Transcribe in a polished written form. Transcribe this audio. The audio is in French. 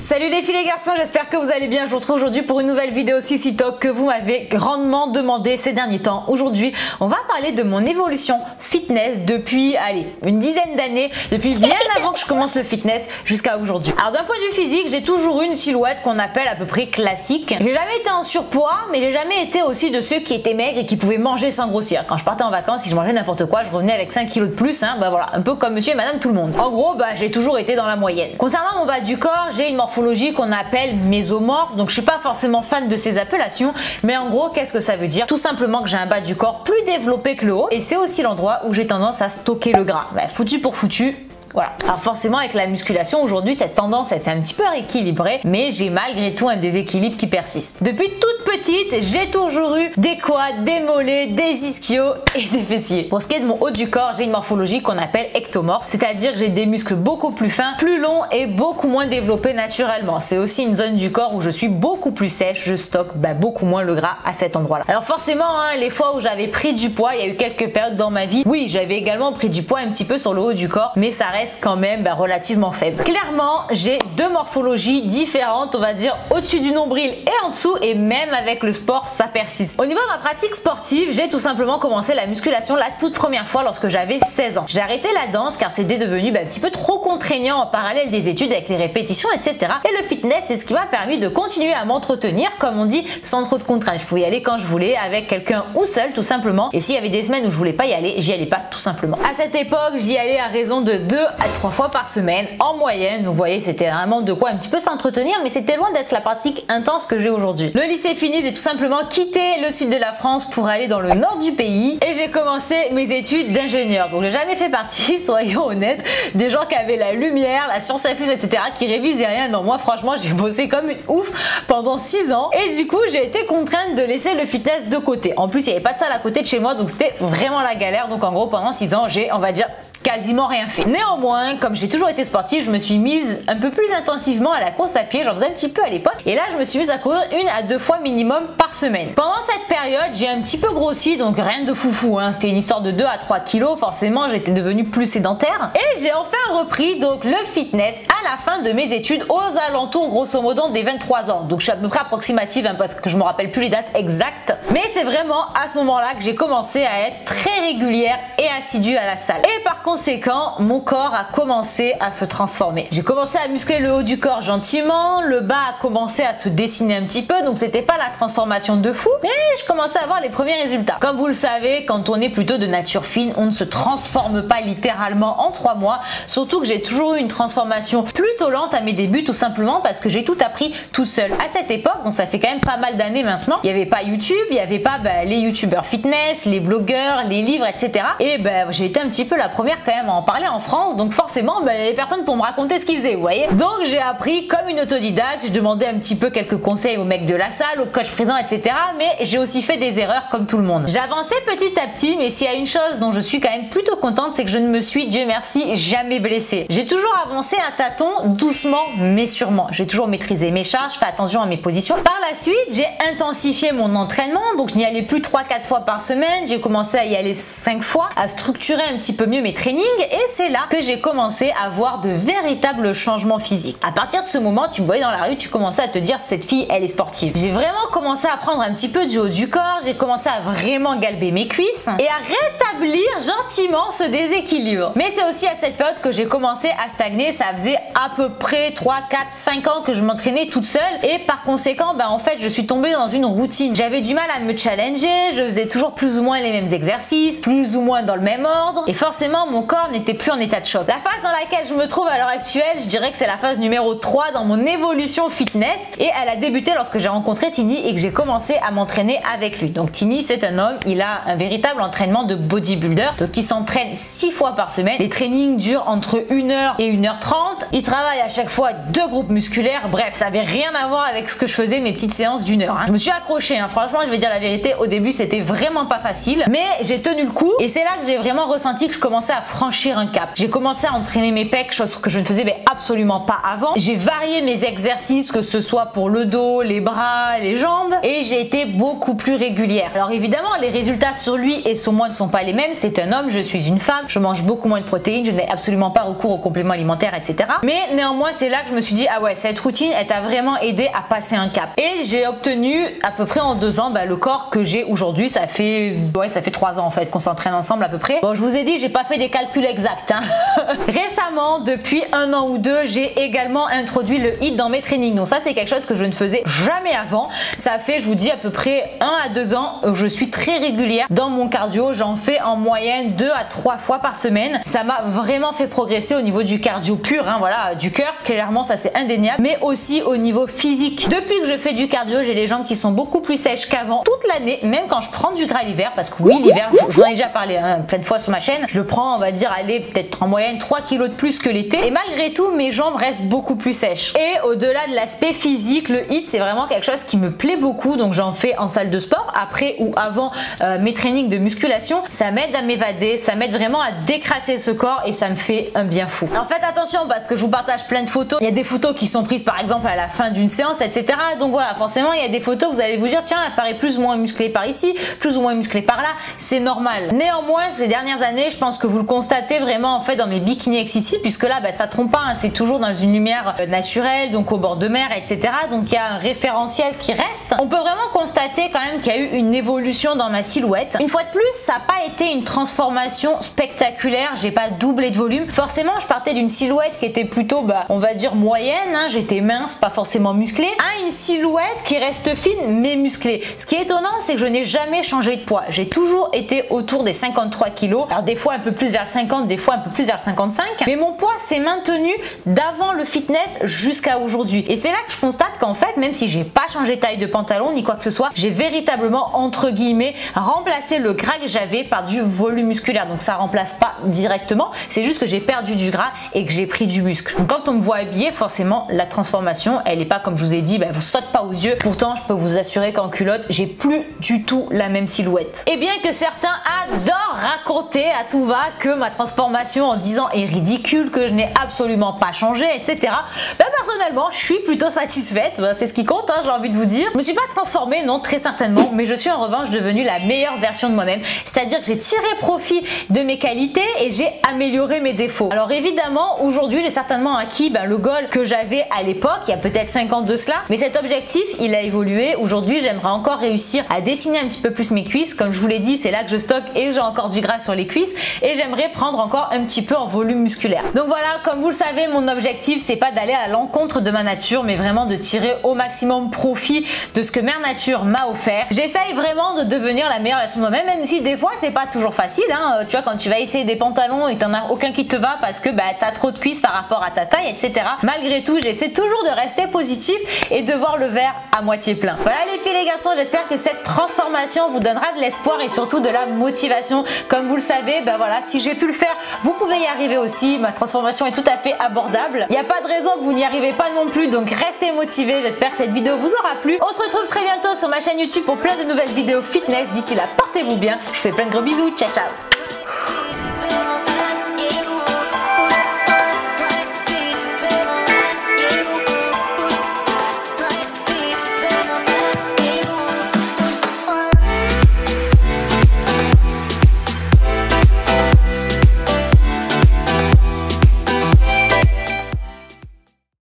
Salut les filles et les garçons, j'espère que vous allez bien. Je vous retrouve aujourd'hui pour une nouvelle vidéo Sissi Talk que vous m'avez grandement demandé ces derniers temps. Aujourd'hui, on va parler de mon évolution fitness depuis, allez, une dizaine d'années, depuis bien avant que je commence le fitness jusqu'à aujourd'hui. Alors d'un point de vue physique, j'ai toujours eu une silhouette qu'on appelle à peu près classique. J'ai jamais été en surpoids, mais j'ai jamais été aussi de ceux qui étaient maigres et qui pouvaient manger sans grossir. Quand je partais en vacances, si je mangeais n'importe quoi, je revenais avec 5 kilos de plus, bah voilà, un peu comme monsieur et madame tout le monde. En gros, j'ai toujours été dans la moyenne. Concernant mon bas du corps, j'ai une morphologie qu'on appelle mésomorphe, donc je suis pas forcément fan de ces appellations, mais en gros qu'est-ce que ça veut dire? Tout simplement que j'ai un bas du corps plus développé que le haut, et c'est aussi l'endroit où j'ai tendance à stocker le gras. Foutu pour foutu. Voilà. Alors forcément avec la musculation aujourd'hui cette tendance elle s'est un petit peu rééquilibrée, mais j'ai malgré tout un déséquilibre qui persiste. Depuis toute petite j'ai toujours eu des quads, des mollets, des ischios et des fessiers. Pour ce qui est de mon haut du corps, j'ai une morphologie qu'on appelle ectomorphe, c'est-à-dire que j'ai des muscles beaucoup plus fins, plus longs et beaucoup moins développés naturellement. C'est aussi une zone du corps où je suis beaucoup plus sèche, je stocke beaucoup moins le gras à cet endroit-là. Alors forcément les fois où j'avais pris du poids, il y a eu quelques périodes dans ma vie, oui j'avais également pris du poids un petit peu sur le haut du corps, mais ça reste quand même relativement faible. Clairement, j'ai deux morphologies différentes, on va dire au-dessus du nombril et en dessous, et même avec le sport, ça persiste. Au niveau de ma pratique sportive, j'ai tout simplement commencé la musculation la toute première fois lorsque j'avais 16 ans. J'ai arrêté la danse car c'était devenu un petit peu trop contraignant en parallèle des études avec les répétitions, etc. Et le fitness, c'est ce qui m'a permis de continuer à m'entretenir, comme on dit, sans trop de contraintes. Je pouvais y aller quand je voulais, avec quelqu'un ou seul, tout simplement. Et s'il y avait des semaines où je voulais pas y aller, j'y allais pas, tout simplement. À cette époque, j'y allais à raison de 2 à 3 fois par semaine en moyenne. Vous voyez, c'était vraiment de quoi un petit peu s'entretenir, mais c'était loin d'être la pratique intense que j'ai aujourd'hui. Le lycée fini, j'ai tout simplement quitté le sud de la France pour aller dans le nord du pays et j'ai commencé mes études d'ingénieur. Donc j'ai jamais fait partie, soyons honnêtes, des gens qui avaient la lumière, la science infuse, etc., qui révisaient rien. Non, moi franchement j'ai bossé comme une ouf pendant 6 ans et du coup j'ai été contrainte de laisser le fitness de côté. En plus il n'y avait pas de salle à côté de chez moi, donc c'était vraiment la galère. Donc en gros pendant 6 ans j'ai, on va dire, quasiment rien fait. Néanmoins, comme j'ai toujours été sportive, je me suis mise un peu plus intensivement à la course à pied, j'en faisais un petit peu à l'époque, et là je me suis mise à courir 1 à 2 fois minimum par semaine. Pendant cette période, j'ai un petit peu grossi, donc rien de foufou, c'était une histoire de 2 à 3 kilos, forcément j'étais devenue plus sédentaire, et j'ai enfin repris donc le fitness à la fin de mes études, aux alentours grosso modo des 23 ans. Donc je suis à peu près approximative, parce que je me rappelle plus les dates exactes, mais c'est vraiment à ce moment-là que j'ai commencé à être très régulière et assidue à la salle. Et par conséquent, mon corps a commencé à se transformer. J'ai commencé à muscler le haut du corps gentiment, le bas a commencé à se dessiner un petit peu, donc c'était pas la transformation de fou, mais je commençais à voir les premiers résultats. Comme vous le savez, quand on est plutôt de nature fine, on ne se transforme pas littéralement en 3 mois, surtout que j'ai toujours eu une transformation plutôt lente à mes débuts, tout simplement parce que j'ai tout appris tout seul. À cette époque, donc ça fait quand même pas mal d'années maintenant, il n'y avait pas YouTube, il n'y avait pas les youtubeurs fitness, les blogueurs, les livres, etc. Et j'ai été un petit peu la première quand même à en parler en France, donc forcément il y avait personne pour me raconter ce qu'ils faisaient, vous voyez. Donc j'ai appris comme une autodidacte, je demandais un petit peu quelques conseils aux mecs de la salle, aux coachs présents, etc. Mais j'ai aussi fait des erreurs comme tout le monde. J'avançais petit à petit, mais s'il y a une chose dont je suis quand même plutôt contente, c'est que je ne me suis, Dieu merci, jamais blessée. J'ai toujours avancé à tâtons, doucement mais sûrement. J'ai toujours maîtrisé mes charges, fait attention à mes positions. Par la suite, j'ai intensifié mon entraînement, donc je n'y allais plus 3-4 fois par semaine, j'ai commencé à y aller 5 fois, à structurer un petit peu mieux mes trainings, et c'est là que j'ai commencé à voir de véritables changements physiques. À partir de ce moment, tu me voyais dans la rue, tu commençais à te dire cette fille elle est sportive. J'ai vraiment commencé à prendre un petit peu du haut du corps, j'ai commencé à vraiment galber mes cuisses et à rétablir gentiment ce déséquilibre. Mais c'est aussi à cette période que j'ai commencé à stagner, ça faisait à peu près 3, 4, 5 ans que je m'entraînais toute seule et par conséquent en fait je suis tombée dans une routine. J'avais du mal à me challenger, je faisais toujours plus ou moins les mêmes exercices, plus ou moins dans le même ordre, et forcément mon corps n'était plus en état de choc. La phase dans laquelle je me trouve à l'heure actuelle, je dirais que c'est la phase numéro 3 dans mon évolution fitness, et elle a débuté lorsque j'ai rencontré Tini et que j'ai commencé à m'entraîner avec lui. Donc Tini c'est un homme, il a un véritable entraînement de bodybuilder, donc il s'entraîne 6 fois par semaine. Les trainings durent entre 1h et 1h30, il travaille à chaque fois 2 groupes musculaires, bref ça avait rien à voir avec ce que je faisais mes petites séances d'1 heure. Je me suis accrochée, franchement je vais dire la vérité, au début c'était vraiment pas facile, mais j'ai tenu le coup et c'est là que j'ai vraiment ressenti que je commençais à franchir un cap. J'ai commencé à entraîner mes pecs, chose que je ne faisais absolument pas avant. J'ai varié mes exercices, que ce soit pour le dos, les bras, les jambes, et j'ai été beaucoup plus régulière. Alors évidemment, les résultats sur lui et sur moi ne sont pas les mêmes. C'est un homme, je suis une femme, je mange beaucoup moins de protéines, je n'ai absolument pas recours aux compléments alimentaires, etc. Mais néanmoins, c'est là que je me suis dit, ah ouais, cette routine, elle t'a vraiment aidé à passer un cap. Et j'ai obtenu à peu près en 2 ans le corps que j'ai aujourd'hui. Ça fait 3 ans en fait qu'on s'entraîne ensemble à peu près. Bon, je vous ai dit, j'ai pas fait des calculs exacts. Récemment, depuis 1 an ou 2, j'ai également introduit le HIIT dans mes trainings. Donc ça, c'est quelque chose que je ne faisais jamais avant. Ça fait, je vous dis, à peu près 1 à 2 ans. Je suis très régulière dans mon cardio. J'en fais en moyenne 2 à 3 fois par semaine. Ça m'a vraiment fait progresser au niveau du cardio pur, voilà, du cœur. Clairement, ça c'est indéniable. Mais aussi au niveau physique. Depuis que je fais du cardio, j'ai les jambes qui sont beaucoup plus sèches qu'avant. Toute l'année, même quand je prends du gras l'hiver, parce que oui, l'hiver, je vous en ai déjà parlé plein de fois sur ma chaîne, je le prends, on va dire, allez, peut-être en moyenne 3 kilos de plus que l'été. Et malgré tout, mes jambes restent beaucoup plus sèches. Et au-delà de l'aspect physique, le HIIT, c'est vraiment quelque chose qui me plaît beaucoup. Donc j'en fais en salle de sport, après ou avant mes trainings de musculation. Ça m'aide à m'évader, ça m'aide vraiment à décrasser ce corps et ça me fait un bien fou. En fait, attention, parce que je vous partage plein de photos. Il y a des photos qui sont prises par exemple à la fin d'une séance, etc. Donc voilà, forcément, il y a des photos, vous allez vous dire, tiens, elle paraît plus ou moins musclée par ici, plus ou moins musclée par là. C'est normal. Néanmoins, ces dernières années, je pense que vous le constatez vraiment en fait dans mes bikini X ici, puisque là, ça trompe pas, c'est toujours dans une lumière naturelle, donc au bord de mer, etc. Donc il y a un référentiel qui reste. On peut vraiment constater quand même qu'il y a eu une évolution dans ma silhouette. Une fois de plus, ça n'a pas été une transformation spectaculaire, j'ai pas doublé de volume. Forcément, je partais d'une silhouette qui était plutôt, on va dire moyenne, j'étais mince, pas forcément musclée, à une silhouette qui reste fine mais musclée. Ce qui est étonnant, c'est que je n'ai jamais changé de poids. J'ai toujours été autour des 53 kilos. Alors des fois un peu plus vers 50, des fois un peu plus vers 55, mais mon poids s'est maintenu d'avant le fitness jusqu'à aujourd'hui. Et c'est là que je constate qu'en fait, même si j'ai pas changé de taille de pantalon ni quoi que ce soit, j'ai véritablement entre guillemets remplacé le gras que j'avais par du volume musculaire. Donc ça remplace pas directement, c'est juste que j'ai perdu du gras et que j'ai pris du muscle. Donc quand on me voit habillée, forcément la transformation, elle est pas comme je vous ai dit, vous saute pas aux yeux. Pourtant, je peux vous assurer qu'en culotte, j'ai plus du tout la même silhouette. Et bien que certains adorent raconter à tout va que ma transformation en 10 ans est ridicule, que je n'ai absolument pas changé, etc. Personnellement, je suis plutôt satisfaite. C'est ce qui compte, j'ai envie de vous dire. Je me suis pas transformée, non, très certainement, mais je suis en revanche devenue la meilleure version de moi-même. C'est-à-dire que j'ai tiré profit de mes qualités et j'ai amélioré mes défauts. Alors évidemment, aujourd'hui, j'ai certainement acquis le goal que j'avais à l'époque, il y a peut-être 5 ans de cela, mais cet objectif, il a évolué. Aujourd'hui, j'aimerais encore réussir à dessiner un petit peu plus mes cuisses. Comme je vous l'ai dit, c'est là que je stocke et j'ai encore du gras sur les cuisses et j'aimerais prendre encore un petit peu en volume musculaire. Donc voilà, comme vous le savez, mon objectif, c'est pas d'aller à l'encontre de ma nature, mais vraiment de tirer au maximum profit de ce que Mère Nature m'a offert. J'essaye vraiment de devenir la meilleure version de moi-même, même si des fois, c'est pas toujours facile. Tu vois, quand tu vas essayer des pantalons et t'en as aucun qui te va parce que t'as trop de cuisses par rapport à ta taille, etc. Malgré tout, j'essaie toujours de rester positif et de voir le verre à moitié plein. Voilà les filles, les garçons, j'espère que cette transformation vous donnera de l'espoir et surtout de la motivation. Comme vous le savez, voilà, si j'ai pu le faire, vous pouvez y arriver aussi. Ma transformation est tout à fait abordable. Il n'y a pas de raison que vous n'y arrivez pas non plus, donc restez motivés. J'espère que cette vidéo vous aura plu. On se retrouve très bientôt sur ma chaîne YouTube pour plein de nouvelles vidéos fitness. D'ici là, portez-vous bien. Je vous fais plein de gros bisous. Ciao, ciao.